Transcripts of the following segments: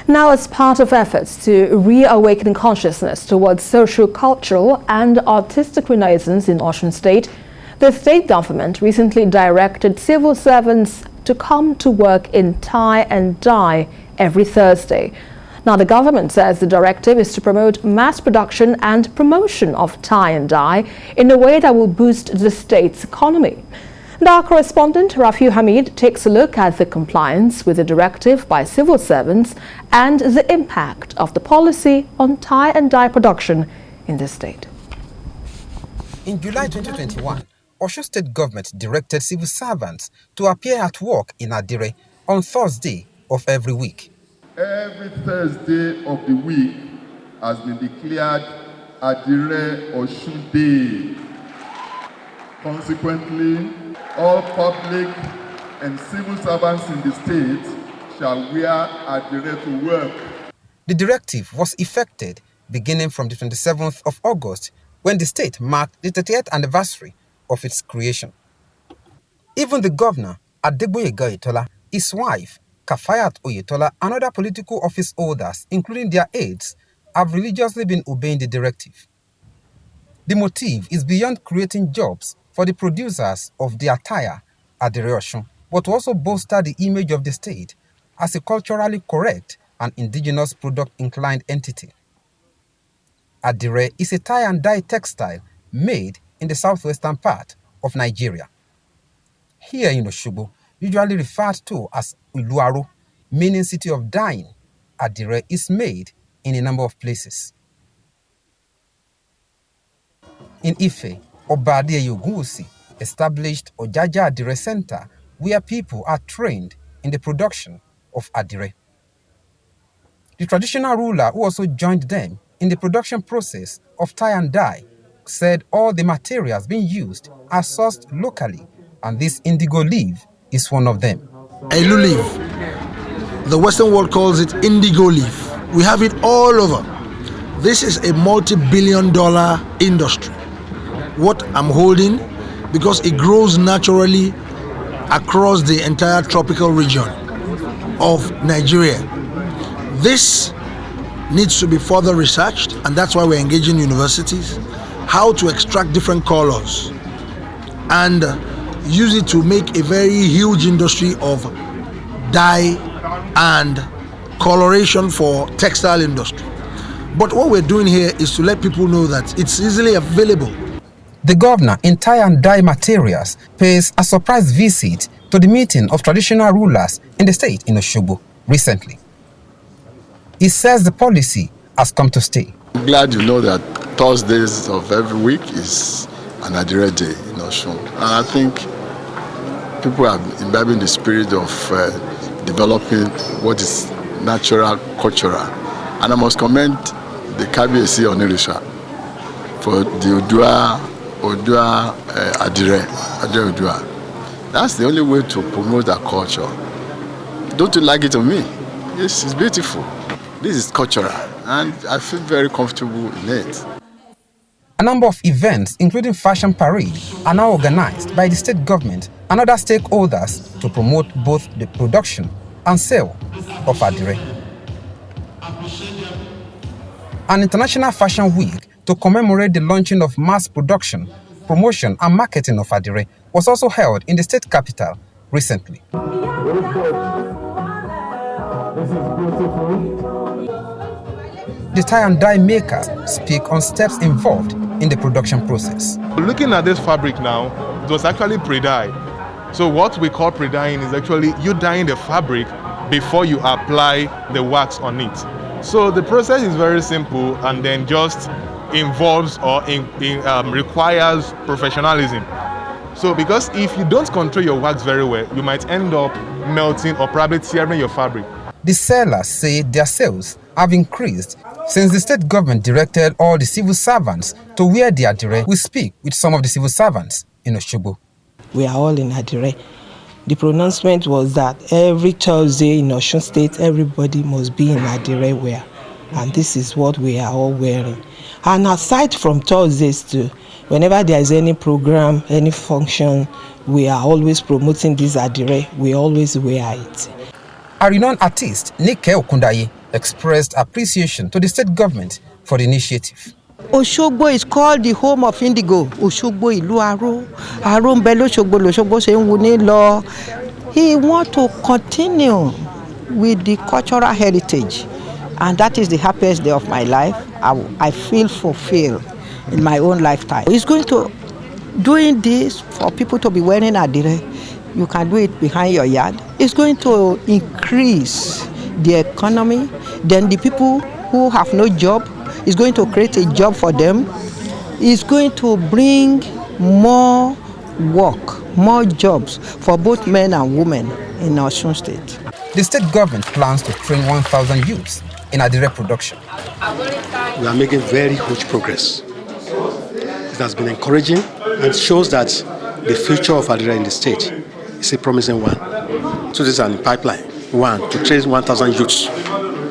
Now, as part of efforts to reawaken consciousness towards socio-cultural and artistic renaissance in Osun State, the state government recently directed civil servants to come to work in tie and dye every Thursday. Now, the government says the directive is to promote mass production and promotion of tie and dye in a way that will boost the state's economy. And our correspondent, Rafiu Hammed, takes a look at the compliance with the directive by civil servants and the impact of the policy on tie and dye production in the state. In July 2021, Osun State government directed civil servants to appear at work in Adire on Thursday of every week. Every Thursday of the week has been declared Adire Osun Day. Consequently, all public and civil servants in the state shall wear Adire to work. The directive was effected beginning from the 27th of August, when the state marked the 30th anniversary of its creation. Even the governor, Adegboyega Oyetola, his wife, Kafayat Oyetola, and other political office holders, including their aides, have religiously been obeying the directive. The motive is beyond creating jobs for the producers of the attire Adire Osun, but to also bolster the image of the state as a culturally correct and indigenous product-inclined entity. Adire is a tie and dye textile made in the southwestern part of Nigeria. Here in Osogbo, usually referred to as Uluaro, meaning city of dyeing, Adire is made in a number of places. In Ife, Obadiah Ogunwusi established Ojaja Adire Center, where people are trained in the production of Adire. The traditional ruler who also joined them in the production process of tie and dye said all the materials being used are sourced locally, and this indigo leaf is one of them. Elu leaf. The Western world calls it indigo leaf. We have it all over. This is a multi-billion-dollar industry. What I'm holding, because it grows naturally across the entire tropical region of Nigeria. This needs to be further researched, and that's why we're engaging universities, how to extract different colors and use it to make a very huge industry of dye and coloration for textile industry. But what we're doing here is to let people know that it's easily available. The governor in tie and dye materials pays a surprise visit to the meeting of traditional rulers in the state in Osogbo recently. He says the policy has come to stay. I'm glad you know that Thursdays of every week is an Adire Day in Osun. And I think people are imbibing the spirit of developing what is natural, cultural. And I must commend the Kabiyesi Onirisha for the Odua Adire Odua. That's the only way to promote our culture. Don't you like it on me? Yes, it's beautiful. This is cultural, and I feel very comfortable in it. A number of events, including fashion parade, are now organized by the state government and other stakeholders to promote both the production and sale of Adire. An international fashion week to commemorate the launching of mass production, promotion and marketing of Adire was also held in the state capital recently. This is beautiful. The tie and dye makers speak on steps involved in the production process. Looking at this fabric now, it was actually pre-dye. So what we call pre-dyeing is actually you dyeing the fabric before you apply the wax on it. So the process is very simple and then just involves or requires professionalism. So because if you don't control your wax very well, you might end up melting or probably tearing your fabric. The sellers say their sales have increased since the state government directed all the civil servants to wear the Adire. We speak with some of the civil servants in Osogbo. We are all in Adire. The pronouncement was that every Thursday in Osun State, everybody must be in Adire wear. And this is what we are all wearing. And aside from Thursdays too, whenever there is any program, any function, we are always promoting this Adire. We always wear it. A renowned artist, Nike Okundaye, expressed appreciation to the state government for the initiative. Osogbo is called the home of indigo. Osogbo ìlú Aro. Aro ń bẹ l'Osogbo, l'Osogbo ṣe ń wu ní lọ. He want to continue with the cultural heritage, and that is the happiest day of my life. I feel fulfilled in my own lifetime. He's going to doing this for people to be wearing adire. You can do it behind your yard. It's going to increase the economy. Then the people who have no job, is going to create a job for them. It's going to bring more work, more jobs for both men and women in Osun State. The state government plans to train 1,000 youths in adire production. We are making very huge progress. It has been encouraging and shows that the future of adire in the state is a promising one. So this is a pipeline. One, to train 1,000 youths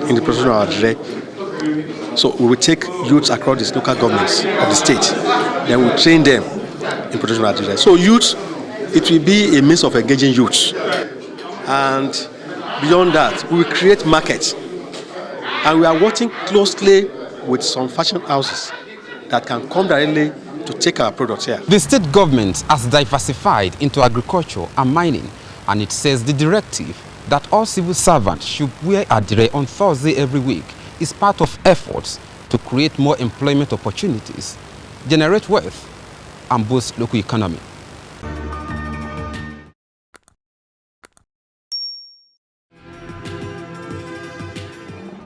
in the production of adire. So we will take youths across the local governments of the state, then we'll train them in production of adire. So youths, it will be a means of engaging youths. And beyond that, we will create markets. And we are working closely with some fashion houses that can come directly to take our products here. The state government has diversified into agriculture and mining, and it says the directive that all civil servants should wear adire on Thursday every week is part of efforts to create more employment opportunities, generate wealth, and boost local economy.